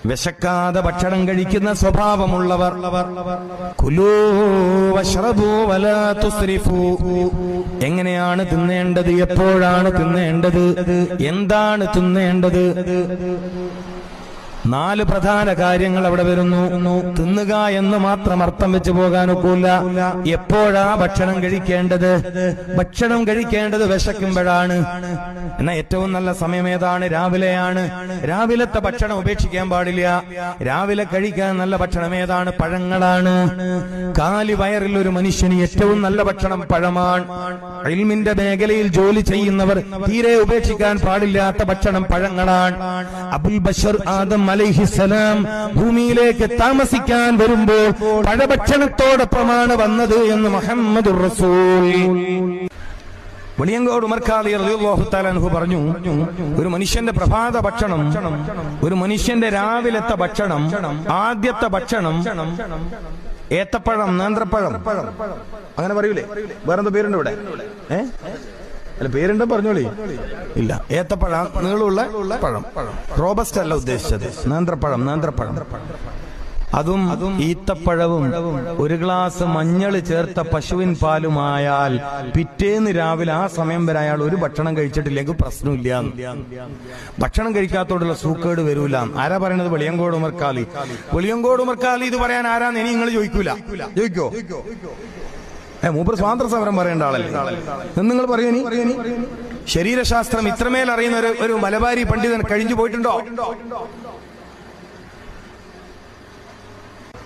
വിശക്കാതെ ഭക്ഷണം കഴിക്കുന്ന സ്വഭാവമുള്ളവർ കുലൂ വശ്റബൂ വലാ തുസ്രിഫൂ. എങ്ങനെയാണ് തിന്നേണ്ടത്, എപ്പോഴാണ് തിന്നേണ്ടത്, എന്താണ് തിന്നേണ്ടത്? 4 പ്രധാന കാര്യങ്ങൾ അവിടെ വരുന്നു. തിന്നുക എന്ന് മാത്രം അർത്ഥം വെച്ച് പോകാനൊക്കില്ല. എപ്പോഴാ ഭക്ഷണം കഴിക്കേണ്ടത്? ഭക്ഷണം കഴിക്കേണ്ടത് വിശക്കുമ്പോഴാണ്. എന്നാൽ ഏറ്റവും നല്ല സമയം ഏതാണ്? രാവിലെയാണ്. രാവിലത്തെ ഭക്ഷണം ഉപേക്ഷിക്കാൻ പാടില്ല. രാവിലെ കഴിക്കാൻ നല്ല ഭക്ഷണം ഏതാണ്? പഴങ്ങളാണ്. കാലി വയറിൽ ഒരു മനുഷ്യന് ഏറ്റവും നല്ല ഭക്ഷണം പഴമാണ്. ഇൽമിന്റെ മേഖലയിൽ ജോലി ചെയ്യുന്നവർ തീരെ ഉപേക്ഷിക്കാൻ പാടില്ലാത്ത ഭക്ഷണം പഴങ്ങളാണ്. അബുൽ ബഷർ ആദം അലൈഹിസ്സലാം ഭൂമിയിലേക്ക് താമസിക്കാൻ വരുമ്പോൾ പഴഭക്ഷണത്തോടൊപ്പമാണ് വന്നത് എന്ന് മുഹമ്മദുർ റസൂൽ. വെളിയങ്കോട് ഉമർ ഖാദി റളിയല്ലാഹു തആല അൻഹു പറഞ്ഞു, ഒരു മനുഷ്യന്റെ പ്രഭാത ഭക്ഷണം, ഒരു മനുഷ്യന്റെ രാവിലത്തെ ഭക്ഷണം, ആദ്യത്തെ ഭക്ഷണം ഏത്തപ്പഴം, നേന്ത്രപ്പഴം, അങ്ങനെ പറയൂലേ? വേറെന്താ പേരുണ്ട് ഇവിടെ? അല്ല, പേരുണ്ടോ പറഞ്ഞോളി. ഇല്ല, ഏത്തപ്പഴം, നീളമുള്ള പഴം. റോബസ്റ്റ് അല്ല ഉദ്ദേശിച്ചത്, നേന്ത്രപ്പഴം. അതും ഈത്തപ്പഴവും 1 ഗ്ലാസ് മഞ്ഞൾ ചേർത്ത പശുവിൻ പാലുമായാൽ പിറ്റേന്ന് രാവിലെ ആ സമയം വരെ അയാൾ ഒരു ഭക്ഷണം കഴിച്ചിട്ടില്ലെങ്കിൽ പ്രശ്നമില്ല. ഭക്ഷണം കഴിക്കാത്തോടുള്ള സൂക്കേട് വരൂല. ആരാ പറയണത്? വെളിയങ്കോട് ഉമർ ഖാദി. വെളിയങ്കോട് ഉമർ ഖാദി ഇത് പറയാൻ ആരാന്ന് ഇനി നിങ്ങൾ ചോദിക്കോ? മൂപ്പർ സ്വാതന്ത്ര്യ സമരം പറയേണ്ട ആളല്ലേ? നിങ്ങൾ പറയൂ. ശരീരശാസ്ത്രം ഇത്രമേൽ അറിയുന്ന ഒരു മലബാരി പണ്ഡിതൻ കഴിഞ്ഞു പോയിട്ടുണ്ടോ?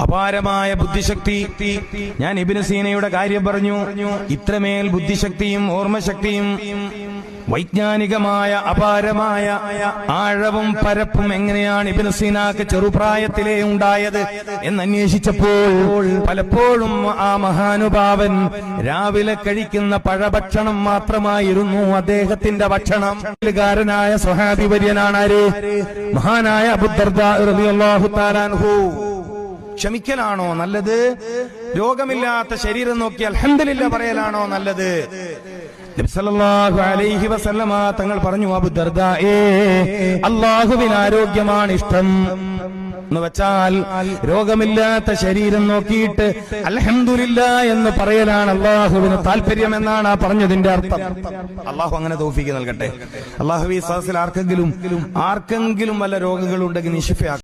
അപാരമായ ബുദ്ധിശക്തി. ഞാൻ ഇബ്നു സീനയുടെ കാര്യം പറഞ്ഞു. ഇത്രമേൽ ബുദ്ധിശക്തിയും ഓർമ്മശക്തിയും വൈജ്ഞാനികമായ അപാരമായ ആഴവും പരപ്പും എങ്ങനെയാണ് ഇബ്നു സീനാക്ക് ചെറുപ്രായത്തിലേ ഉണ്ടായത് എന്നന്വേഷിച്ചപ്പോൾ പലപ്പോഴും ആ മഹാനുഭാവൻ രാവിലെ കഴിക്കുന്ന പഴഭക്ഷണം മാത്രമായിരുന്നു അദ്ദേഹത്തിന്റെ ഭക്ഷണം. കാരനായ സ്വഹാബി വര്യനാണ് ആര്? മഹാനായ അബൂദർദാ റളിയല്ലാഹു തആല അൻഹു. ക്ഷമിക്കലാണോ നല്ലത്? രോഗമില്ലാത്ത ശരീരം നോക്കി അൽഹംദുലില്ലാഹ് പറയലാണോ നല്ലത്? നബി സല്ലല്ലാഹു അലൈഹി വസല്ലമ തങ്ങൾ പറഞ്ഞു, അബൂദർദായേ, അല്ലാഹുവിന് ആരോഗ്യമാണ് ഇഷ്ടം എന്ന് വെച്ചാൽ രോഗമില്ലാത്ത ശരീരം നോക്കിയിട്ട് അൽഹംദുലില്ലാഹ് എന്ന് പറയലാണ് അല്ലാഹുവിന് താല്പര്യം എന്നാണ് ആ പറഞ്ഞതിന്റെ അർത്ഥം. അല്ലാഹു അങ്ങനെ തൗഫീഖ് നൽകട്ടെ. അല്ലാഹു ഈ സദസ്സിൽ ആർക്കെങ്കിലും വല്ല രോഗങ്ങളുണ്ടെങ്കിൽ നീ ശിഫയാ